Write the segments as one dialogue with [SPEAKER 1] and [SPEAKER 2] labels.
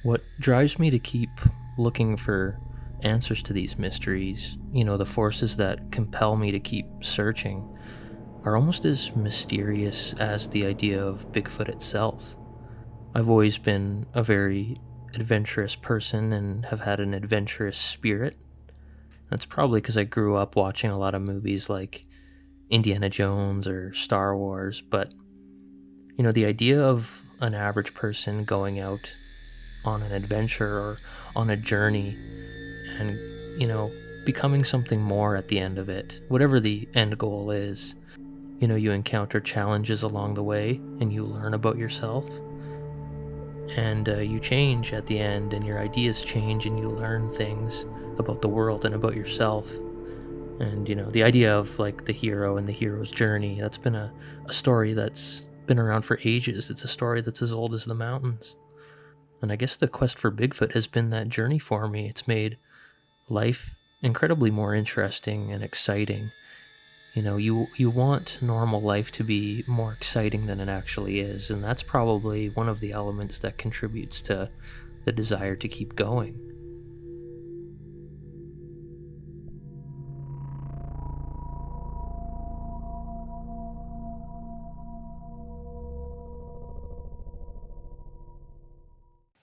[SPEAKER 1] What drives me to keep looking for answers to these mysteries, the forces that compel me to keep searching, are almost as mysterious as the idea of Bigfoot itself. I've always been a very adventurous person and have had an adventurous spirit. That's probably because I grew up watching a lot of movies like Indiana Jones or Star Wars, but the idea of an average person going out on an adventure or on a journey and, becoming something more at the end of it, whatever the end goal is, you encounter challenges along the way and you learn about yourself. And you change at the end, and your ideas change, and you learn things about the world and about yourself. And, the idea of like the hero and the hero's journey, that's been a story that's been around for ages. It's a story that's as old as the mountains. And I guess the quest for Bigfoot has been that journey for me. It's made life incredibly more interesting and exciting. You want normal life to be more exciting than it actually is, and that's probably one of the elements that contributes to the desire to keep going.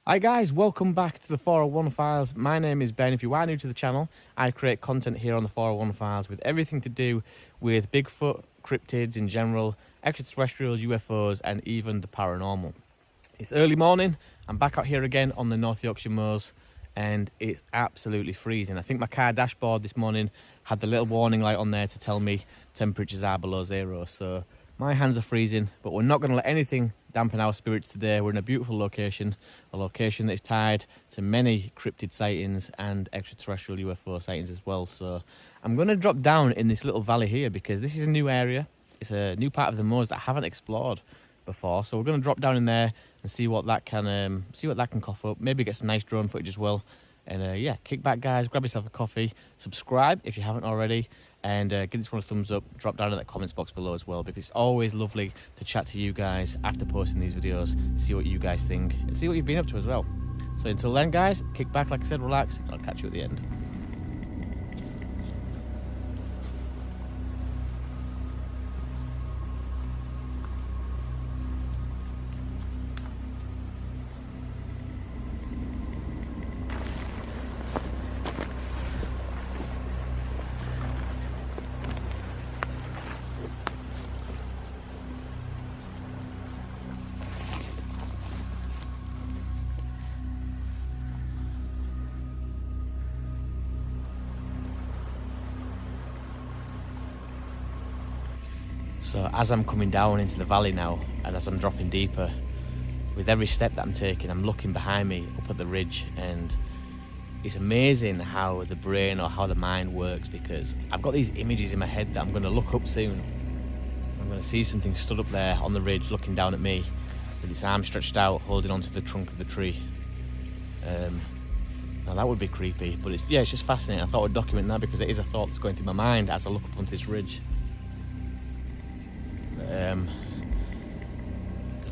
[SPEAKER 2] Hi guys, welcome back to the 401 Files. My name is Ben. If you are new to the channel, I create content here on the 401 Files with everything to do with Bigfoot, cryptids in general, extraterrestrials, UFOs, and even the paranormal. It's early morning. I'm back out here again on the North Yorkshire moors, and it's absolutely freezing. I think my car dashboard this morning had the little warning light on there to tell me temperatures are below zero. So my hands are freezing, but we're not going to let anything dampen our spirits today. We're in a beautiful location, a location that is tied to many cryptid sightings and extraterrestrial UFO sightings as well. So I'm going to drop down in this little valley here because this is a new area. It's a new part of the moors that I haven't explored before. So we're going to drop down in there and see what that can cough up. Maybe get some nice drone footage as well. And yeah, kick back guys, grab yourself a coffee, subscribe if you haven't already, and give this one a thumbs up. Drop down in the comments box below as well, because it's always lovely to chat to you guys after posting these videos, see what you guys think and see what you've been up to as well. So until then guys, kick back, like I said, relax, and I'll catch you at the end. So as I'm coming down into the valley now, and as I'm dropping deeper, with every step that I'm taking, I'm looking behind me up at the ridge, and it's amazing how the brain or how the mind works, because I've got these images in my head that I'm going to look up soon. I'm going to see something stood up there on the ridge looking down at me with its arm stretched out holding onto the trunk of the tree. Now that would be creepy, but it's just fascinating. I thought I'd document that because it is a thought that's going through my mind as I look up onto this ridge. The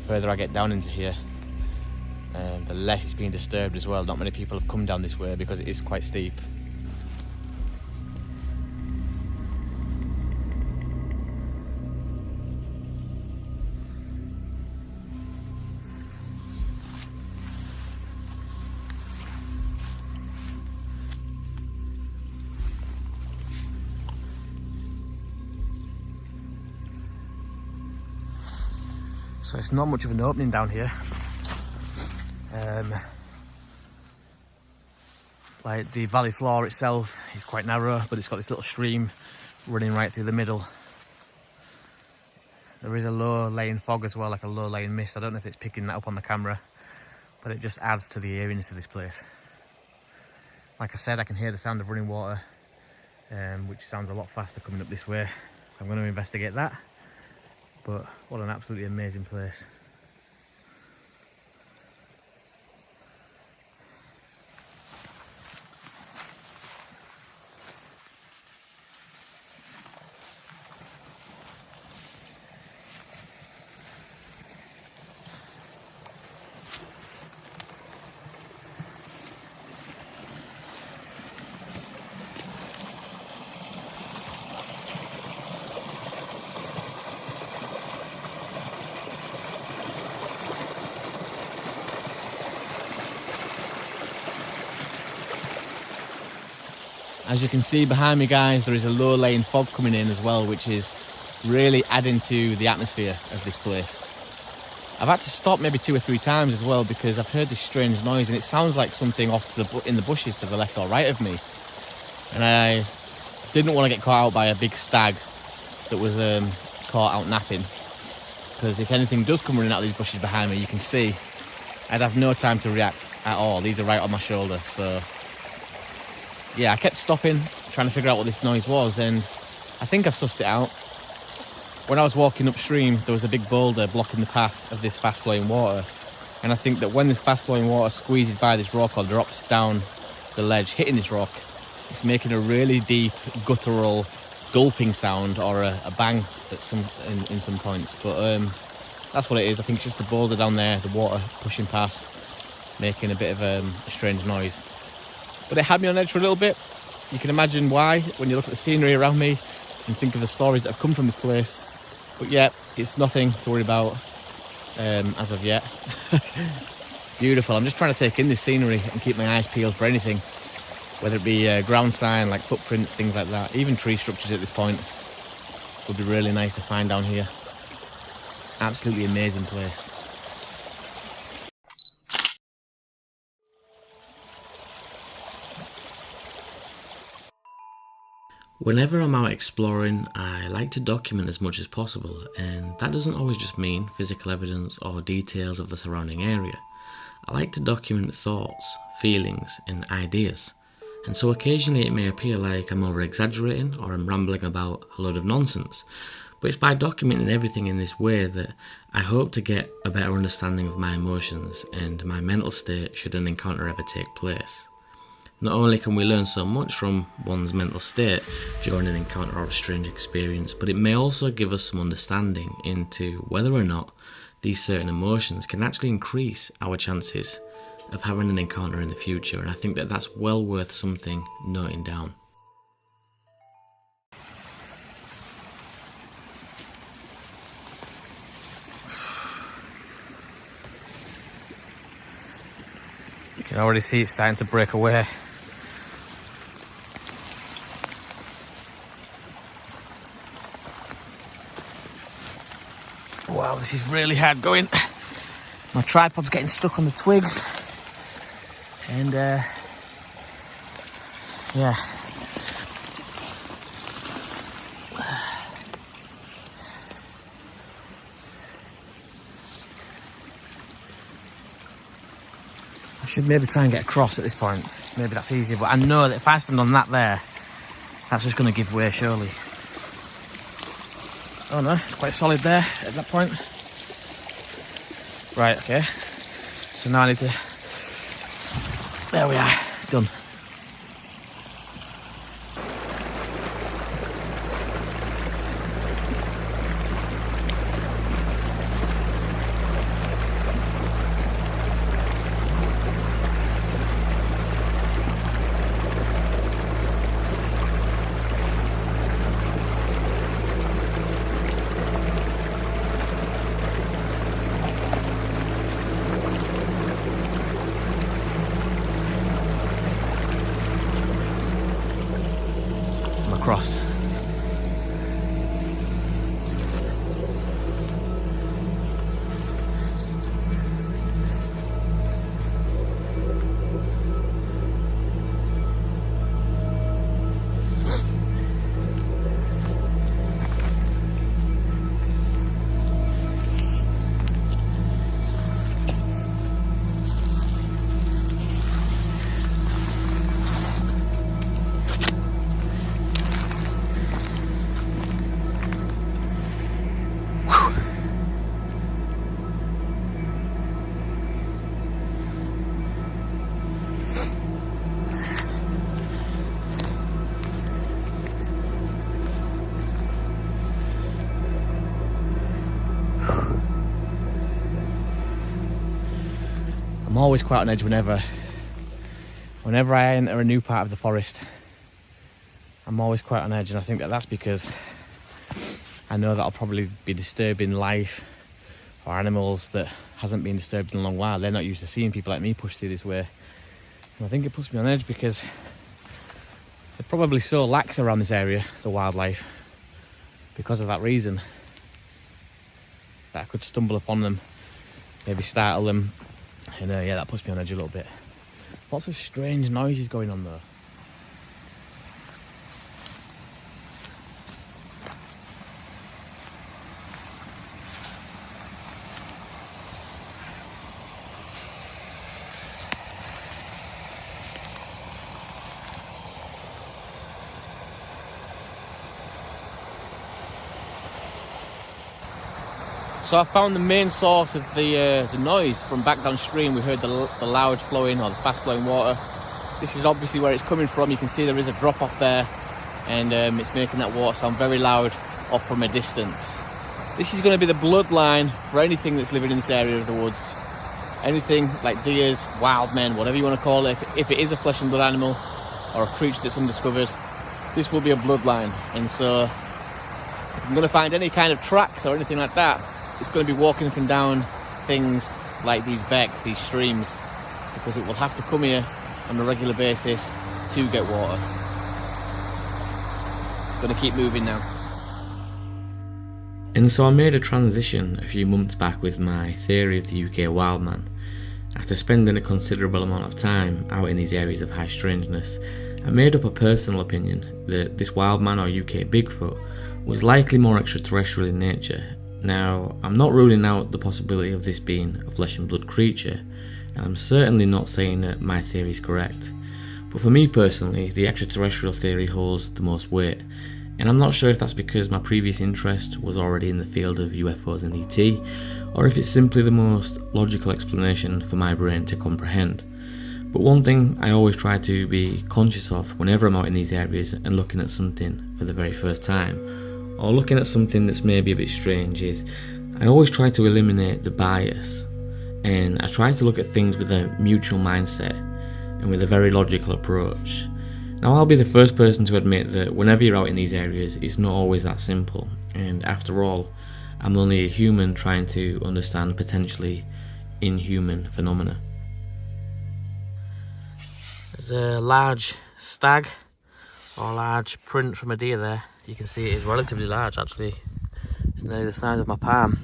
[SPEAKER 2] further I get down into here, the less it's being disturbed as well. Not many people have come down this way because it is quite steep. So it's not much of an opening down here. Like the valley floor itself is quite narrow, but it's got this little stream running right through the middle. There is a low-laying fog as well, like a low-laying mist. I don't know if it's picking that up on the camera, but it just adds to the eeriness of this place. Like I said, I can hear the sound of running water, which sounds a lot faster coming up this way. So I'm going to investigate that. But what an absolutely amazing place. As you can see behind me, guys, there is a low-laying fog coming in as well, which is really adding to the atmosphere of this place. I've had to stop maybe 2 or 3 times as well because I've heard this strange noise and it sounds like something off to in the bushes to the left or right of me. And I didn't want to get caught out by a big stag that was caught out napping, because if anything does come running out of these bushes behind me, you can see I'd have no time to react at all. These are right on my shoulder. So yeah, I kept stopping, trying to figure out what this noise was, and I think I've sussed it out. When I was walking upstream, there was a big boulder blocking the path of this fast-flowing water, and I think that when this fast-flowing water squeezes by this rock or drops down the ledge, hitting this rock, it's making a really deep, guttural, gulping sound, or a bang at in some points. But that's what it is. I think it's just the boulder down there, the water pushing past, making a bit of a strange noise. But it had me on edge for a little bit. You can imagine why when you look at the scenery around me and think of the stories that have come from this place. But yeah, it's nothing to worry about as of yet. Beautiful. I'm just trying to take in this scenery and keep my eyes peeled for anything, whether it be ground sign like footprints, things like that. Even tree structures at this point would be really nice to find down here. Absolutely amazing place.
[SPEAKER 3] Whenever I'm out exploring, I like to document as much as possible, and that doesn't always just mean physical evidence or details of the surrounding area. I like to document thoughts, feelings, and ideas, and so occasionally it may appear like I'm over-exaggerating or I'm rambling about a load of nonsense, but it's by documenting everything in this way that I hope to get a better understanding of my emotions and my mental state should an encounter ever take place. Not only can we learn so much from one's mental state during an encounter or a strange experience, but it may also give us some understanding into whether or not these certain emotions can actually increase our chances of having an encounter in the future, and I think that that's well worth something noting down.
[SPEAKER 2] You can already see it starting to break away. Wow, this is really hard going. My tripod's getting stuck on the twigs. And yeah. I should maybe try and get across at this point. Maybe that's easier, but I know that if I stand on that there, that's just going to give way, surely. Oh no, it's quite solid there at that point. Right, okay. So now I need to... There we are, done. Across. I'm always quite on edge whenever I enter a new part of the forest. I'm always quite on edge, and I think that that's because I know that I'll probably be disturbing life or animals that hasn't been disturbed in a long while. They're not used to seeing people like me push through this way. And I think it puts me on edge because They're probably so lax around this area, the wildlife, because of that reason, that I could stumble upon them, maybe startle them, and yeah, that puts me on edge a little bit. Lots of strange noises going on though. So I found the main source of the noise from back downstream. We heard the loud flowing or the fast flowing water. This is obviously where it's coming from. You can see there is a drop off there, and it's making that water sound very loud off from a distance. This is going to be the bloodline for anything that's living in this area of the woods. Anything like deers, wild men, whatever you want to call it. If it is a flesh and blood animal or a creature that's undiscovered, this will be a bloodline. And so if I'm going to find any kind of tracks or anything like that, it's going to be walking up and down things like these becks, these streams, because it will have to come here on a regular basis to get water. It's going to keep moving now.
[SPEAKER 3] And so I made a transition a few months back with my theory of the UK wildman. After spending a considerable amount of time out in these areas of high strangeness, I made up a personal opinion that this wildman or UK Bigfoot was likely more extraterrestrial in nature. Now, I'm not ruling out the possibility of this being a flesh and blood creature, and I'm certainly not saying that my theory is correct. But for me personally, the extraterrestrial theory holds the most weight, and I'm not sure if that's because my previous interest was already in the field of UFOs and ET, or if it's simply the most logical explanation for my brain to comprehend. But one thing I always try to be conscious of whenever I'm out in these areas and looking at something for the very first time, or looking at something that's maybe a bit strange, is I always try to eliminate the bias, and I try to look at things with a mutual mindset and with a very logical approach. Now, I'll be the first person to admit that whenever you're out in these areas, it's not always that simple, and after all, I'm only a human trying to understand potentially inhuman phenomena. There's a large stag or large print from a deer there. You can see it is relatively large actually. It's nearly the size of my palm.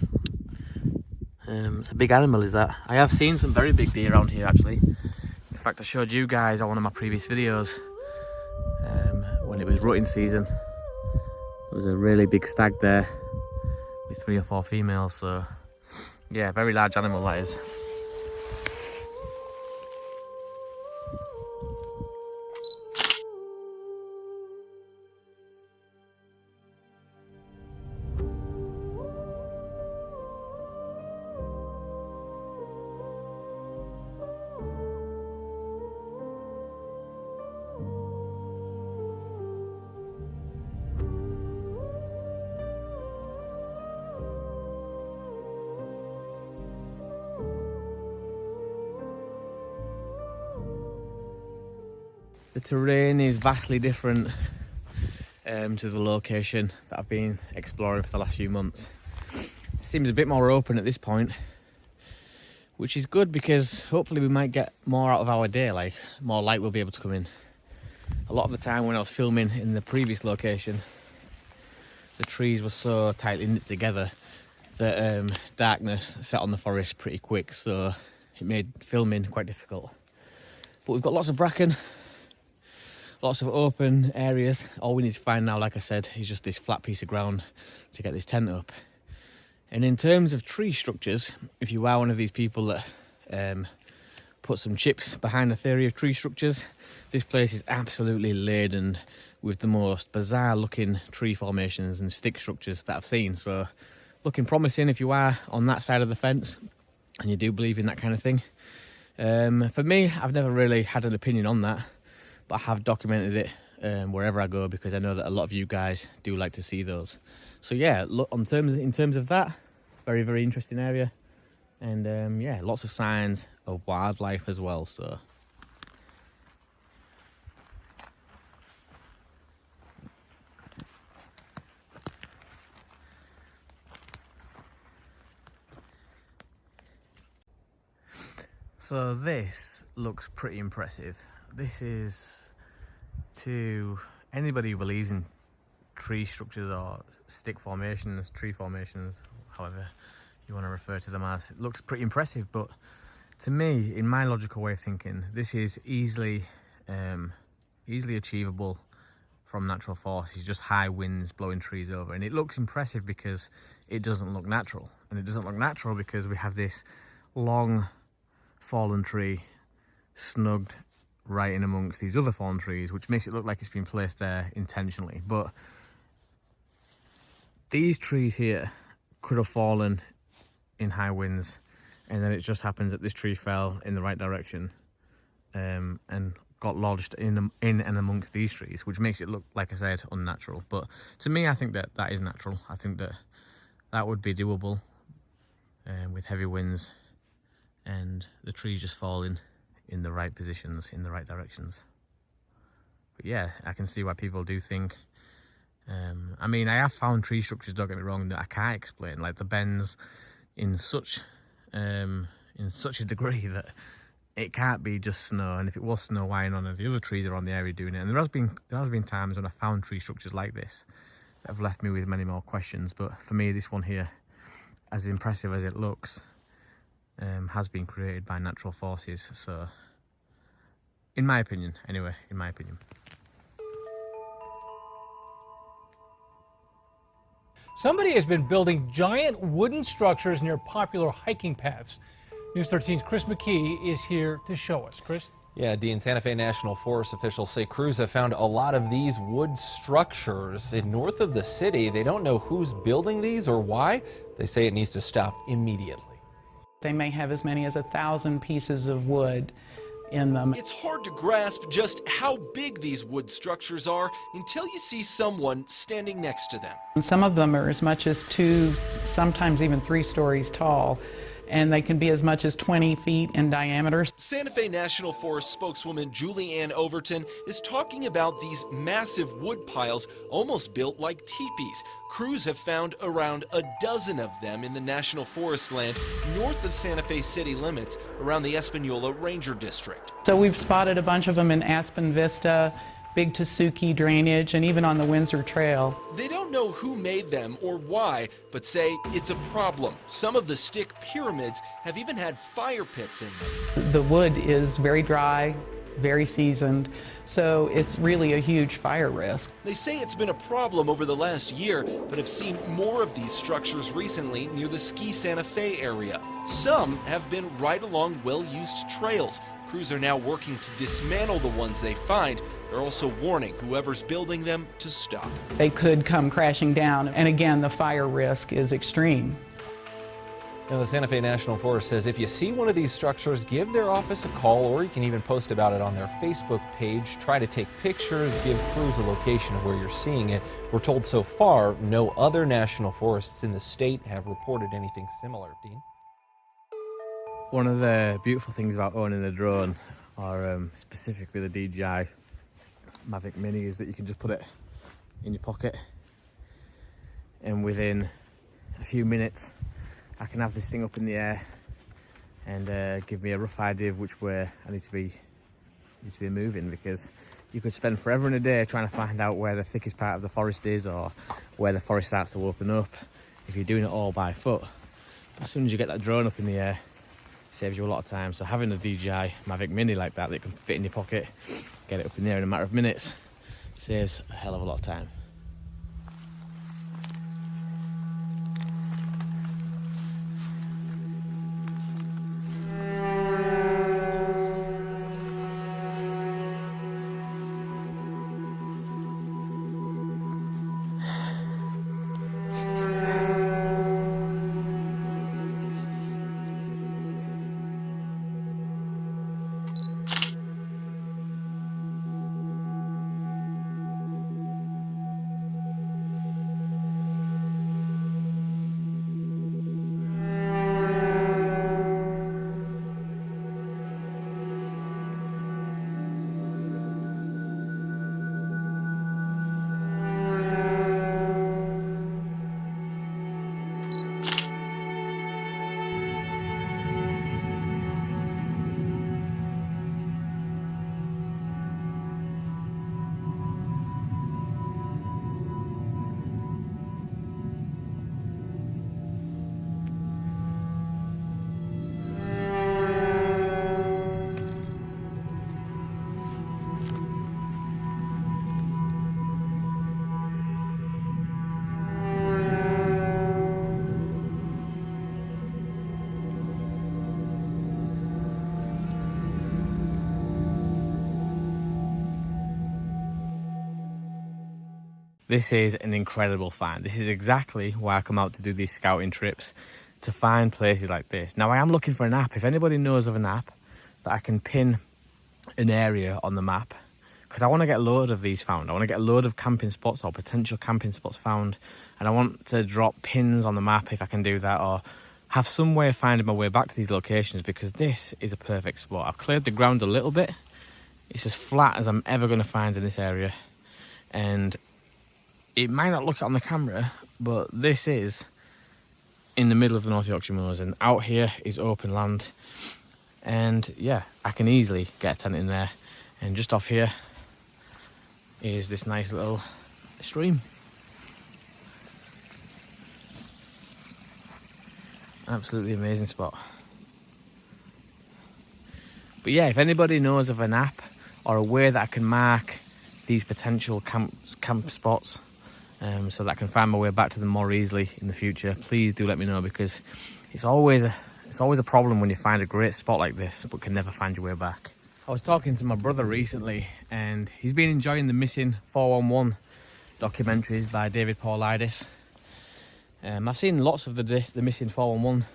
[SPEAKER 3] It's a big animal, is that. I have seen some very big deer around here actually. In fact, I showed you guys on one of my previous videos when it was rutting season. There was a really big stag there with 3 or 4 females, so yeah, very large animal that is. The terrain is vastly different to the location that I've been exploring for the last few months. It seems a bit more open at this point, which is good because hopefully we might get more out of our day, like more light will be able to come in. A lot of the time when I was filming in the previous location, the trees were so tightly knit together that darkness set on the forest pretty quick, so it made filming quite difficult. But we've got lots of bracken, lots of open areas. All we need to find now, like I said, is just this flat piece of ground to get this tent up. And in terms of tree structures, if you are one of these people that put some chips behind the theory of tree structures, this place is absolutely laden with the most bizarre looking tree formations and stick structures that I've seen. So looking promising if you are on that side of the fence and you do believe in that kind of thing. For me, I've never really had an opinion on that, but I have documented it wherever I go because I know that a lot of you guys do like to see those. So yeah, look, in terms of that, very, very interesting area. And yeah, lots of signs of wildlife as well, so. So this looks pretty impressive. This is
[SPEAKER 2] to anybody who believes in tree structures or stick formations, tree formations, however you want to refer to them as. It looks pretty impressive, but to me, in my logical way of thinking, this is easily achievable from natural forces, just high winds blowing trees over. And it looks impressive because it doesn't look natural. And it doesn't look natural because we have this long fallen tree snugged right in amongst these other fallen trees, which makes it look like it's been placed there intentionally. But these trees here could have fallen in high winds, and then it just happens that this tree fell in the right direction and got lodged in and amongst these trees, which makes it look, like I said, unnatural. But to me, I think that that is natural. I think that that would be doable with heavy winds and the trees just falling in the right positions, in the right directions. But yeah, I can see why people do think. I mean, I have found tree structures, don't get me wrong, that I can't explain, like the bends in such a degree that it can't be just snow. And if it was snow, why none of the other trees around the area doing it? And there has been times when I found tree structures like this that have left me with many more questions. But for me, this one here, as impressive as it looks, has been created by natural forces. So, in my opinion, anyway, in my opinion.
[SPEAKER 4] Somebody has been building giant wooden structures near popular hiking paths. News 13's Chris McKee is here to show us. Chris?
[SPEAKER 5] Yeah, Dean, Santa Fe National Forest officials say crews have found a lot of these wood structures north of the city. They don't know who's building these or why. They say it needs to stop immediately.
[SPEAKER 6] They may have as many as 1,000 pieces of wood in them.
[SPEAKER 7] It's hard to grasp just how big these wood structures are until you see someone standing next to them.
[SPEAKER 6] Some of them are as much as 2, sometimes even 3 stories tall, and they can be as much as 20 feet in diameter.
[SPEAKER 7] Santa Fe National Forest spokeswoman Julie Ann Overton is talking about these massive wood piles almost built like teepees. Crews have found around a dozen of them in the National Forest land north of Santa Fe city limits around the Espanola Ranger District.
[SPEAKER 6] So we've spotted a bunch of them in Aspen Vista, Big Tasuki drainage, and even on the Windsor Trail.
[SPEAKER 7] They don't know who made them or why, but say it's a problem. Some of the stick pyramids have even had fire pits in them.
[SPEAKER 6] The wood is very dry, very seasoned, so it's really a huge fire risk.
[SPEAKER 7] They say it's been a problem over the last year, but have seen more of these structures recently near the Ski Santa Fe area. Some have been right along well-used trails. Crews are now working to dismantle the ones they find. They're also warning whoever's building them to stop.
[SPEAKER 6] They could come crashing down, and again, the fire risk is extreme.
[SPEAKER 5] Now, the Santa Fe National Forest says if you see one of these structures, give their office a call, or you can even post about it on their Facebook page. Try to take pictures, give crews a location of where you're seeing it. We're told so far no other national forests in the state have reported anything similar. Dean?
[SPEAKER 2] One of the beautiful things about owning a drone, or specifically the DJI Mavic Mini, is that you can just put it in your pocket, and within a few minutes I can have this thing up in the air and give me a rough idea of which way I need to be moving, because you could spend forever and a day trying to find out where the thickest part of the forest is or where the forest starts to open up if you're doing it all by foot. As soon as you get that drone up in the air, it saves you a lot of time. So having a DJI Mavic Mini like that can fit in your pocket, get it up in the air in a matter of minutes, saves a hell of a lot of time. This is an incredible find. This is exactly why I come out to do these scouting trips, to find places like this. Now, I am looking for an app. If anybody knows of an app that I can pin an area on the map, because I want to get a load of these found. I want to get a load of camping spots or potential camping spots found, and I want to drop pins on the map if I can do that, or have some way of finding my way back to these locations, because this is a perfect spot. I've cleared the ground a little bit. It's as flat as I'm ever going to find in this area, and it might not look it on the camera, but this is in the middle of the North Yorkshire moors, and out here is open land. And yeah, I can easily get a tent in there. And just off here is this nice little stream. Absolutely amazing spot. But yeah, if anybody knows of an app or a way that I can mark these potential camp spots, so that I can find my way back to them more easily in the future, please do let me know, because it's always a problem when you find a great spot like this but can never find your way back. I was talking to my brother recently, and he's been enjoying the Missing 411 documentaries by David Paulides. I've seen lots of the Missing 411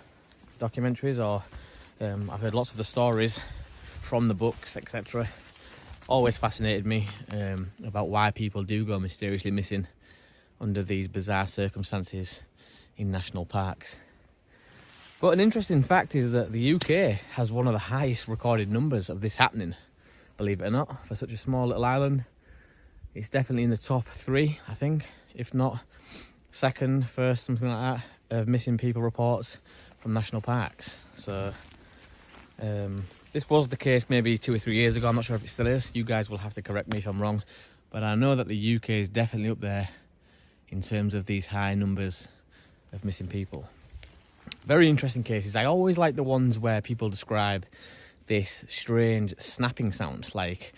[SPEAKER 2] documentaries, or I've heard lots of the stories from the books, etc. Always fascinated me about why people do go mysteriously missing under these bizarre circumstances in national parks. But an interesting fact is that the UK has one of the highest recorded numbers of this happening, believe it or not, for such a small little island. It's definitely in the top 3, I think, if not second, first, something like that, of missing people reports from national parks. So this was the case maybe 2 or 3 years ago. I'm not sure if it still is. You guys will have to correct me if I'm wrong, but I know that the UK is definitely up there in terms of these high numbers of missing people. Very interesting cases. I always like the ones where people describe this strange snapping sound, like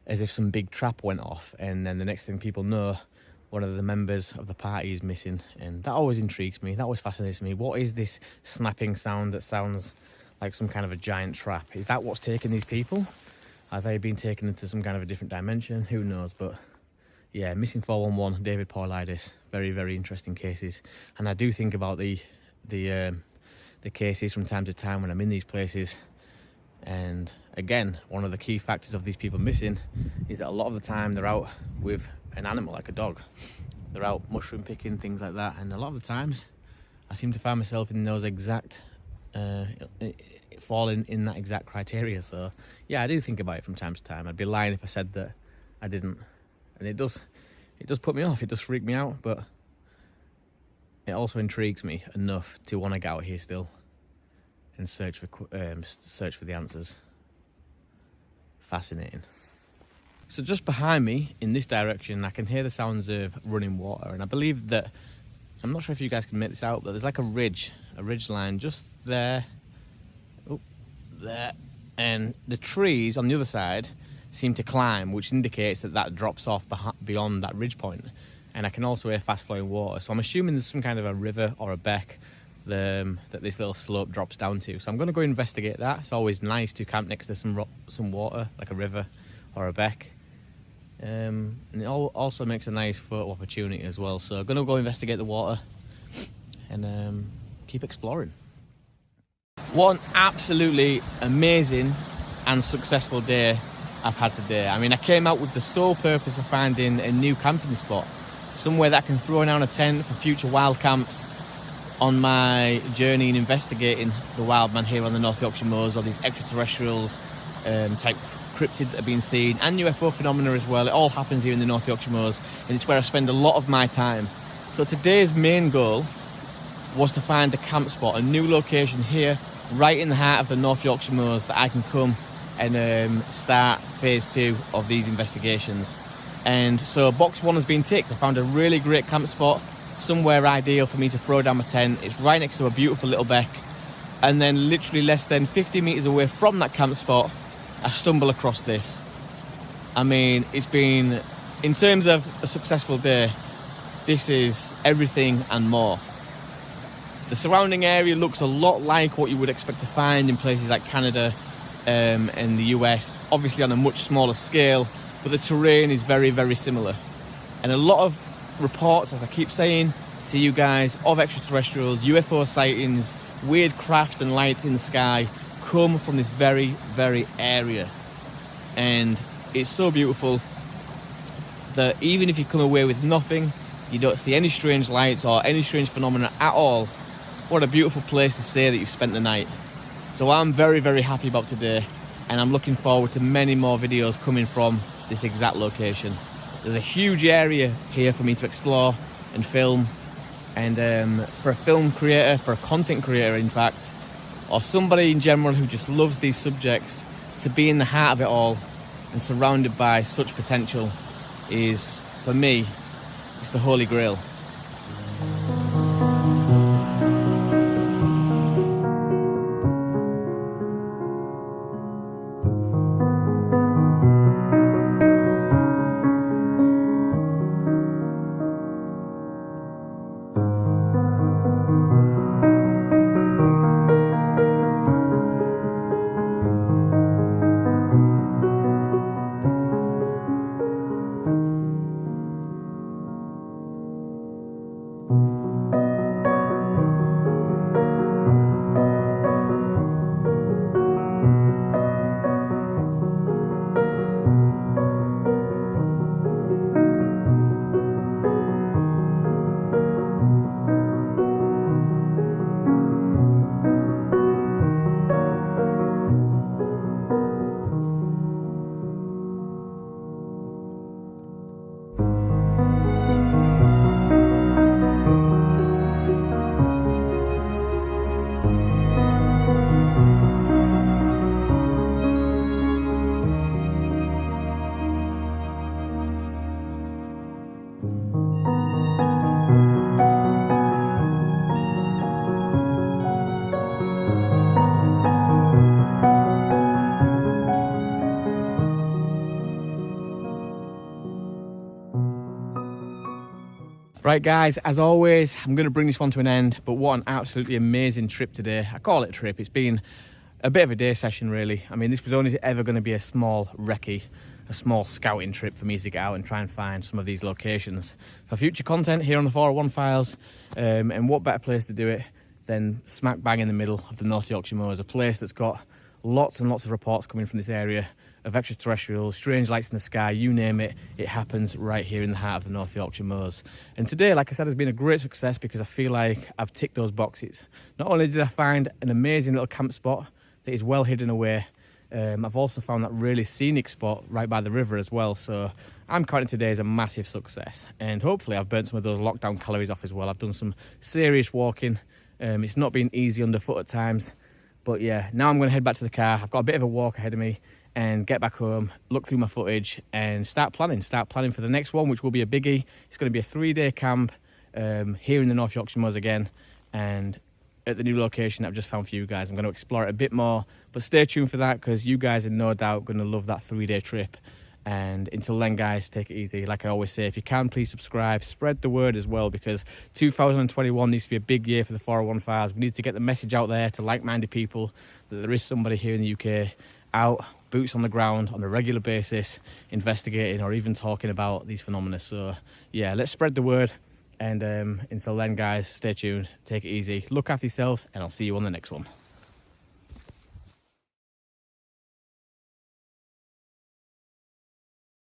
[SPEAKER 2] as if some big trap went off, and then the next thing people know, one of the members of the party is missing. And that always intrigues me. That always fascinates me. What is this snapping sound that sounds like some kind of a giant trap? Is that what's taking these people? Are they being taken into some kind of a different dimension? Who knows? But yeah, Missing 411, David Paulides, very, very interesting cases. And I do think about the cases from time to time when I'm in these places. And again, one of the key factors of these people missing is that a lot of the time they're out with an animal, like a dog. They're out mushroom picking, things like that. And a lot of the times I seem to find myself in those exact, falling in that exact criteria. So yeah, I do think about it from time to time. I'd be lying if I said that I didn't. And it does put me off, it does freak me out, but it also intrigues me enough to want to get out here still and search for the answers. Fascinating. So just behind me, in this direction, I can hear the sounds of running water, and I believe that, I'm not sure if you guys can make this out, but there's like a ridge line just there, there, and the trees on the other side seem to climb, which indicates that drops off beyond that ridge point. And I can also hear fast flowing water, so I'm assuming there's some kind of a river or a beck that this little slope drops down to. So I'm going to go investigate that. It's always nice to camp next to some water, like a river or a beck, and it also makes a nice photo opportunity as well. So I'm going to go investigate the water and keep exploring. What an absolutely amazing and successful day I've had today. I mean, I came out with the sole purpose of finding a new camping spot, somewhere that I can throw down a tent for future wild camps on my journey in investigating the wildman here on the North Yorkshire moors, or these extraterrestrials type cryptids that are being seen, and UFO phenomena as well. It all happens here in the North Yorkshire moors, and it's where I spend a lot of my time. So today's main goal was to find a camp spot, a new location here, right in the heart of the North Yorkshire moors, that I can come and start phase 2 of these investigations. And so box 1 has been ticked. I found a really great camp spot, somewhere ideal for me to throw down my tent. It's right next to a beautiful little beck, and then literally less than 50 meters away from that camp spot, I stumble across this. I mean, it's been, in terms of a successful day, this is everything and more. The surrounding area looks a lot like what you would expect to find in places like Canada and the US, obviously on a much smaller scale, but the terrain is very, very similar. And a lot of reports, as I keep saying to you guys, of extraterrestrials, UFO sightings, weird craft and lights in the sky come from this very, very area. And it's so beautiful that even if you come away with nothing, you don't see any strange lights or any strange phenomena at all, what a beautiful place to say that you've spent the night. So I'm very, very happy about today, and I'm looking forward to many more videos coming from this exact location. There's a huge area here for me to explore and film, and for a film creator, for a content creator in fact, or somebody in general who just loves these subjects, to be in the heart of it all and surrounded by such potential is, for me, it's the Holy Grail. Right guys, as always, I'm going to bring this one to an end, but what an absolutely amazing trip today. I call it a trip. It's been a bit of a day session really. I mean, this was only ever going to be a small recce, a small scouting trip for me to get out and try and find some of these locations for future content here on the 401 Files. And what better place to do it than smack bang in the middle of the North Yorkshire Moors, a place that's got lots and lots of reports coming from this area of extraterrestrials, strange lights in the sky, you name it, it happens right here in the heart of the North Yorkshire Moors. And today, like I said, has been a great success because I feel like I've ticked those boxes. Not only did I find an amazing little camp spot that is well hidden away, I've also found that really scenic spot right by the river as well. So I'm counting today as a massive success. And hopefully I've burnt some of those lockdown calories off as well. I've done some serious walking. It's not been easy underfoot at times. But yeah, now I'm going to head back to the car. I've got a bit of a walk ahead of me and get back home, look through my footage and start planning for the next one, which will be a biggie. It's going to be a 3-day camp here in the North Yorkshire Moors again, and at the new location that I've just found for you guys. I'm going to explore it a bit more, but stay tuned for that because you guys are no doubt going to love that 3-day trip. And until then guys, take it easy. Like I always say, if you can, please subscribe, spread the word as well, because 2021 needs to be a big year for the 401 Files. We need to get the message out there to like-minded people that there is somebody here in the UK out, boots on the ground on a regular basis, investigating or even talking about these phenomena. So yeah, let's spread the word. And until then guys, stay tuned, take it easy, look after yourselves, and I'll see you on the next one.